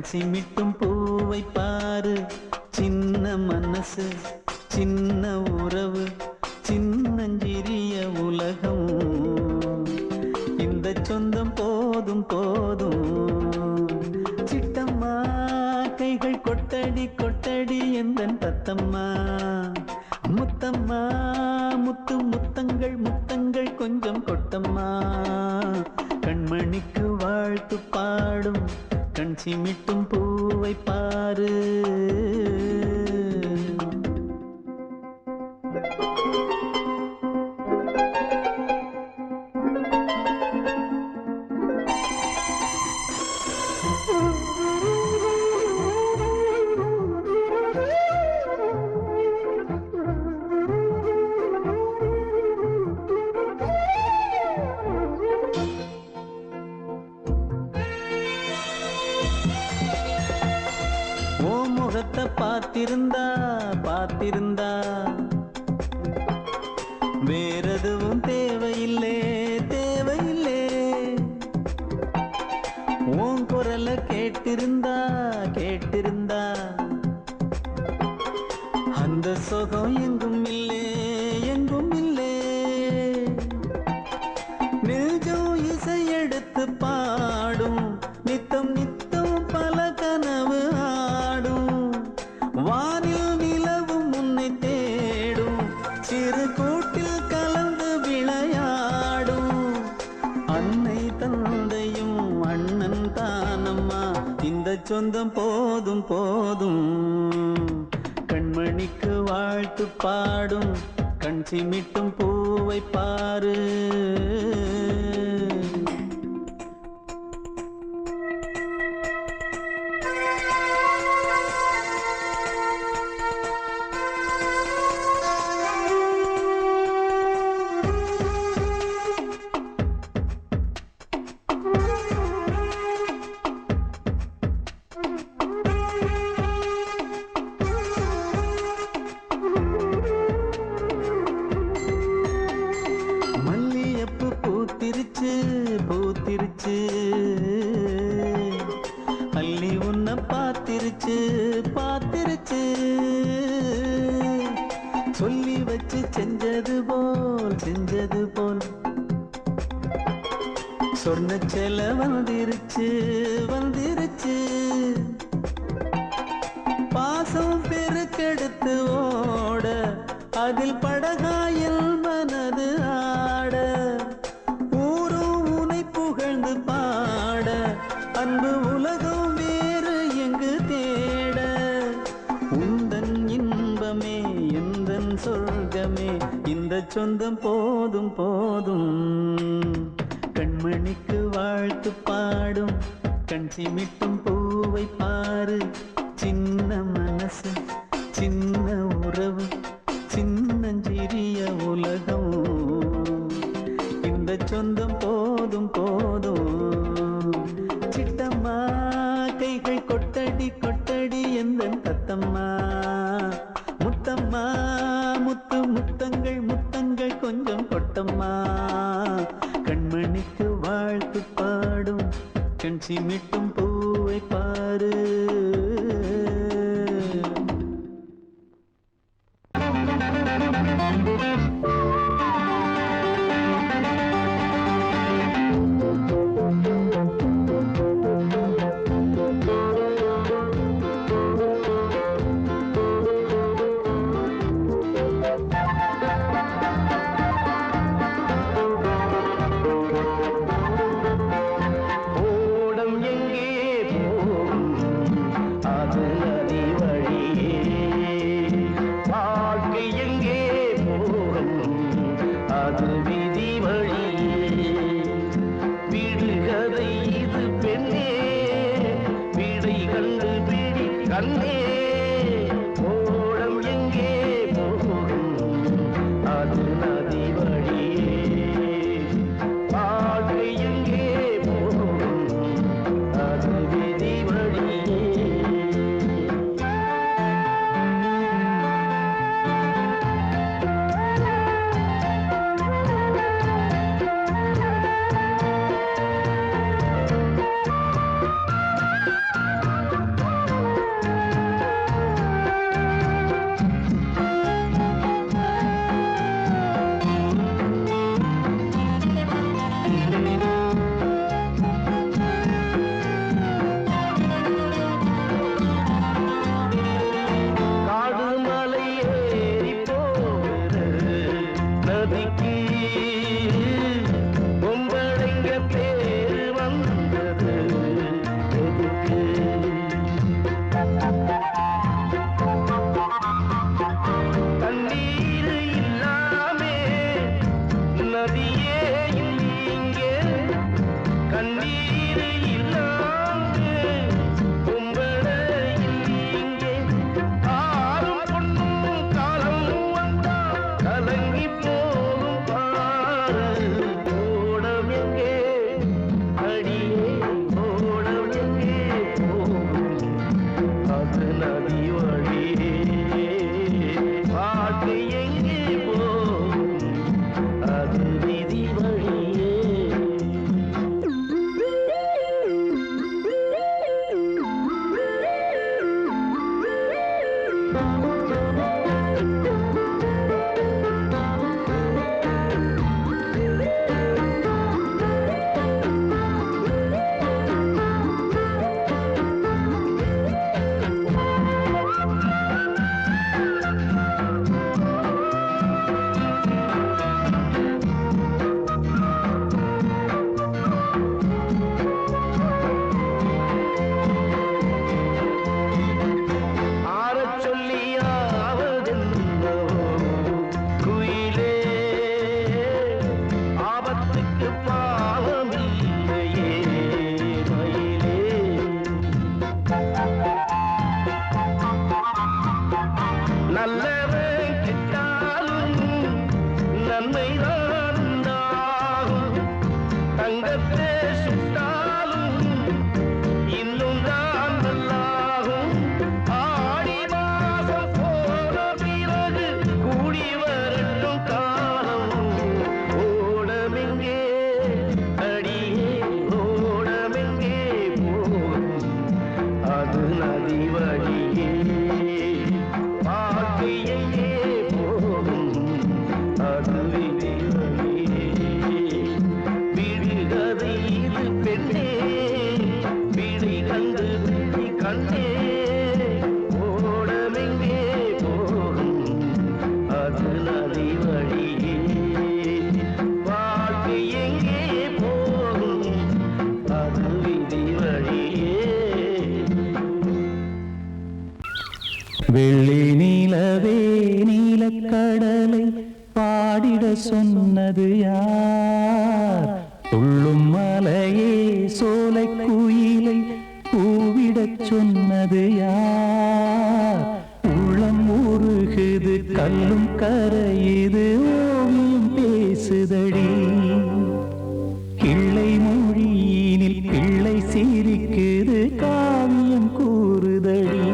சிமிட்டும் பூவை பாரு, சின்ன மனசு சின்ன உறவு சின்னஞ்சிறிய உலகம். இந்த சொந்தம் போதும் போதும். சிட்டம்மா கைகள் கொட்டடி கொட்டடி எந்தன் தத்தம்மா. முத்தம்மா முத்து முத்தங்கள் முத்தங்கள் கொஞ்சம் கொட்டம்மா. கண்மணிக்கு வாழ்த்து பாடும் கண் சிமிட்டும் பூவை பாரு. முகத்தை பார்த்திருந்தா பார்த்திருந்தா வேறெதுவும் தேவையில்லை தேவையில்லை. உன் குரலை கேட்டிருந்தா கேட்டிருந்தா அந்த சுகம் எங்கும் இல்லை எங்கும் இல்லை. நெஞ்சம் இசை எடுத்து பாடும் நித்தம் நித்தம் பல கனவு ஆடும். வானில் நிலவும் உன்னை தேடும் சிறு கூட்டில் கலந்து விளையாடும். அன்னை தந்தையும் அண்ணன் தானம்மா, இந்த சொந்தம் போதும் போதும். கண்மணிக்கு வாழ்த்து பாடும் கண் சிமிட்டும் பூவை பாரு. பூத்திருச்சு பூத்திருச்சு அள்ளி உன்னை பார்த்திருச்சு பார்த்திருச்சு. சொல்லி வச்சு செஞ்சது போல் சொன்ன செல வந்துருச்சு வந்துருச்சு. பாசம் பெருக்கெடுத்து ஓட அதில் படகாயில் மனது ஆட. ஊரும் உனை புகழ்ந்து பாட அன்பு உலகம் வேறு எங்கு தேட. உந்தன் இன்பமே எந்தன் சொர்க்கமே, இந்த சொந்தம் போதும் போதும். கண்மணிக்கு வாழ்த்து பாடும் கண் சிமிட்டும் பூவை பாரு. சின்ன மனசு சின்ன உறவு சின்னஞ்சிறிய உலகம். இந்த சொந்தம் போதும் போதும். சிட்டம்மா கைகள் கொட்டடி கொட்டடி எந்தன் தத்தம்மா. முத்தம்மா முத்து முத்தங்கள் முத்தங்கள் கொஞ்சம் கொட்டம்மா. கண்மணிக்கு வாழ்த்து பாடும் கண் சிமிட்டும் பூவை பாரு. ஓடம் எங்கே வெள்ளி நீலவே நீலக்கடலை பாடிட சொன்னது யார்? துள்ளும் மலையே சோலை குயிலை கூவிடச் சொன்னது யார்? உள்ளம் உருகுது கல்லும் கரையுது ஓவியம் பேசுதடி. கிள்ளை மொழியினில் பிள்ளை சிரிக்குது காவியம் கூறுதடி.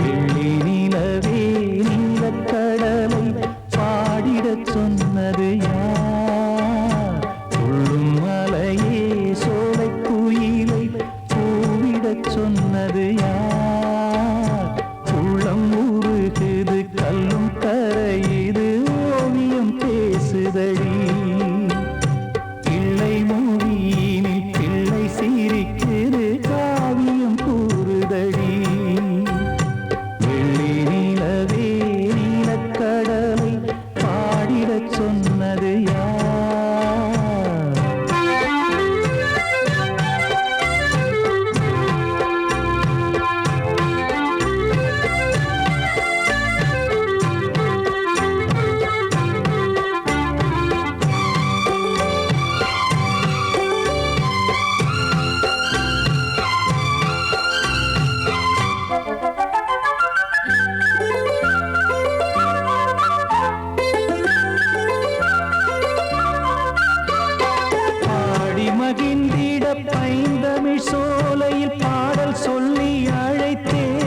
வெள்ளி நிலவே நீலக்கடலை பாடிடச் சொன்னது யார்? துள்ளும் மலையே சோலை குயிலை கூவிடச் சொன்னது யார்? உள்ளம் உருகுது கல்லும் கரையுது ஓவியம் பேசுதடி. பிள்ளை மொழியினில் பிள்ளை சிரிக்குது காவியம் கூறுதடி. வெள்ளி நிலவே நீலக்கடலை பாடிடச் சொன்னது யார்? மகிழ்ந்திட பைந்தமிழ் சோலையில் பாடல் சொல்லி அழைத்தேன்.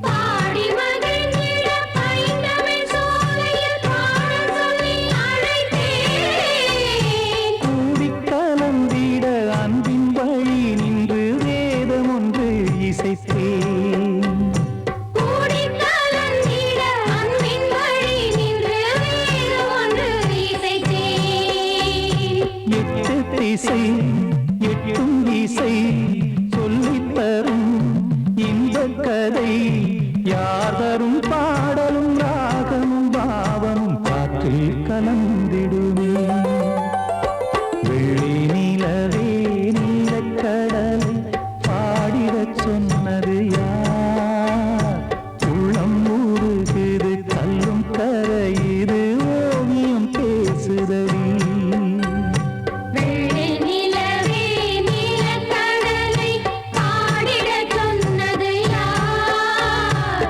பாடி மகிழ்ந்திட பைந்தமிழ் சோலையில் பாடல் சொல்லி அழைத்தேன். கூடி கலந்திட அன்பின் வழி நின்று வேதம் ஒன்று இசைத்தேன். கூடி கலந்திட அன்பின் வழி நின்று வேதம் ஒன்று இசைத்தேன். எட்டு திசை எட்டும் இசை சொல்லித் தரும் இந்த கதை யார் தரும் பாடலும் ராகமும் பாவமும் காற்றில் கலந்திடுமே. வெள்ளி நிலவே நீலக்கடலை பாடிடச் சொன்னது யார்? உள்ளம் ஊறுகுது கல்லும் கரையுது ஓவியம் பேசுதடி. வெள்ளி நிலவே நீலக்கடலை பாடிடச் சொன்னது யார்?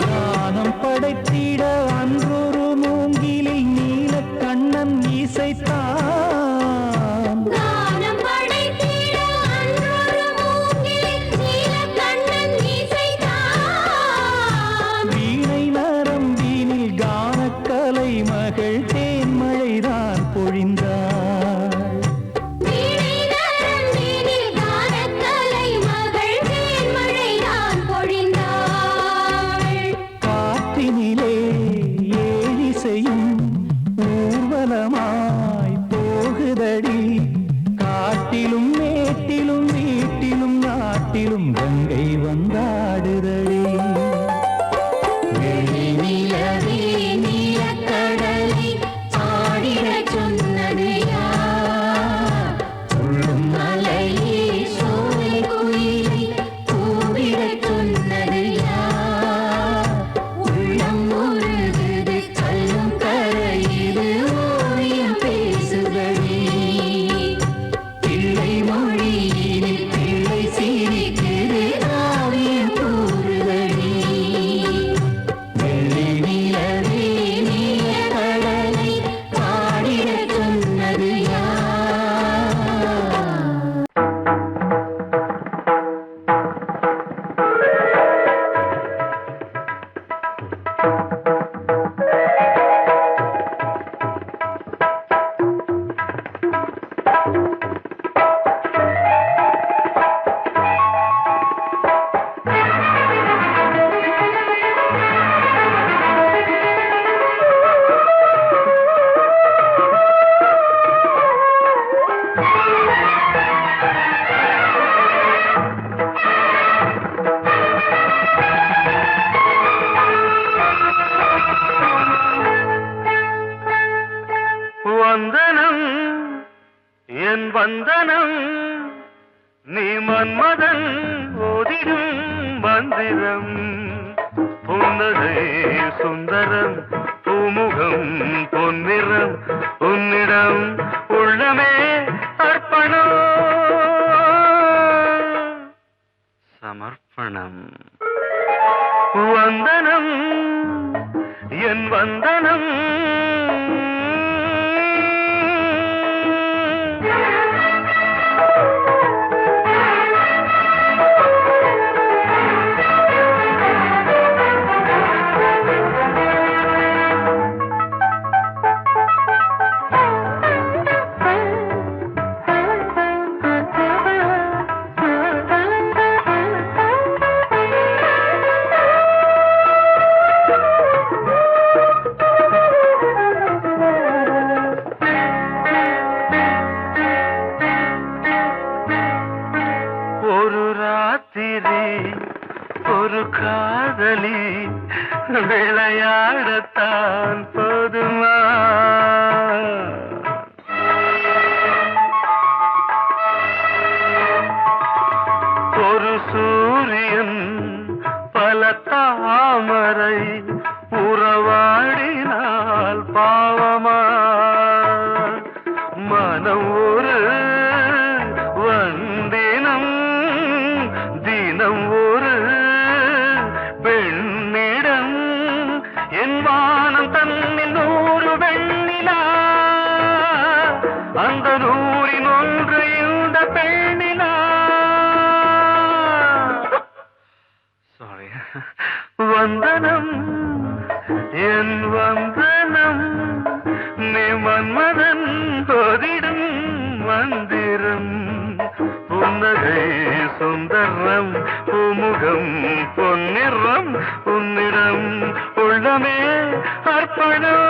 ஞானம் படைத்திட அன்றொரு மூங்கிலில் நீலக்கண்ணன் இசைத்தான். நானம் படைத்திட அன்றொரு மூங்கிலில் நீலக்கண்ணன் இசைத்தான். வீணை நரம்பினில் கானக்கலை மகள் தேன்மழைதான் பொழிந்தாள். வீணை நரம்பினில் கானக்கலை மகள் தேன்மழைதான் பொழிந்தாள். காற்றினிலே ஏழிசையும் ஊர்வலமாய் போகுதடி. காட்டிலும் மேட்டிலும் வீட்டிலும் நாட்டிலும் கங்கை வந்தாடுதடி. வெள்ளி நிலவே நீலக்கடலை பாடிடச் சொன்னது யார்? உள்ளும் மலையே சோலை குயிலை கூவிடச் சொன்னது யார்? உள்ளம் உருகுது கல்லும் கரையுது ஓவியம் பேசுதடி. பிள்ளை மொழியினில் பிள்ளை சிரிக்குது காவியம் கூறுதடி. மன்மதன் ஓதிடும் மந்திரம் புன்னகை சுந்தரம் பூமுகம் பொன்னிறம் உன்னிடம் உள்ளமே அர்ப்பணம் சமர்ப்பணம் வந்தனம் என் வந்தனம் ஒரு காதலி விளையாடத்தான் போதுமா ஒரு சூரியன் பல தாமரை உறவாடினால் பாவமா மனம் ஒரு வந்தினம் தினம் ஒரு பெண்ணிடம் என் வானம் தன்னில் 100 வெண்ணிலா அந்த 100இன் ஒன்று இந்த பெண்ணிலா சாரி வந்தனம் என் வந்தனம் நீ மன்மதன் ஓதிடும் மந்திரம் புன்னகை சுந்தரம் பூமுகம் பொன்னிறம் உன்னிடம் உள்ளமே அர்ப்பணம்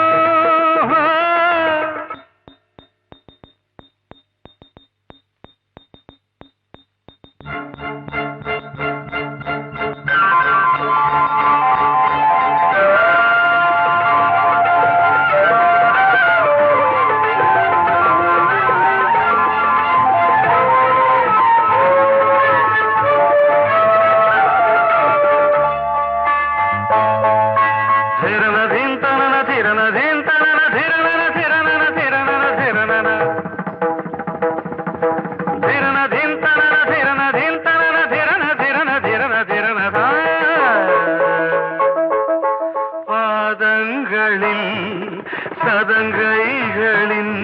பாதங்களில் சதங்கைகளின்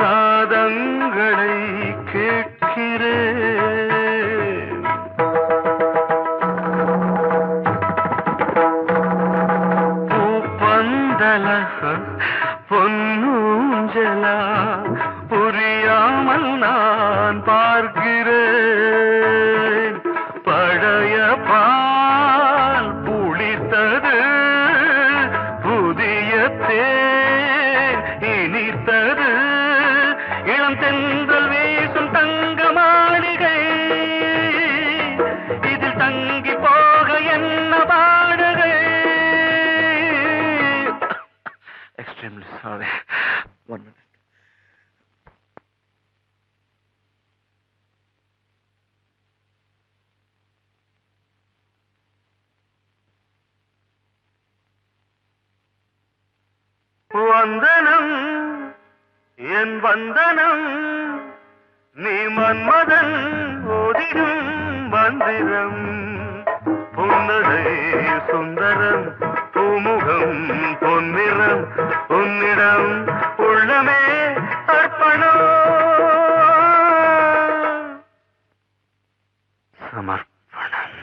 நாதங்களை கேட்கிறேன் பூப்பந்தல பொன்னூஞ்சலா புரியாமல் நான் பார்க்கிறேன் பழைய பால் புளித்தது புதிய தேன் இனித்தது இளம் தென்றல் வீசும் தங்க மாளிகை இதில் தங்கி போக என்ன பாடுகை எக்ஸ்ட்ரீம்லி சாரி 1 minute வந்தனம் என் வந்தனம் நீ மன்மதன் ஓதிடும் மந்திரம் புன்னகை சுந்தரம் பூமுகம் பொன்னிறம் உன்னிடம் உள்ளமே அர்ப்பணம் சமர்ப்பணம்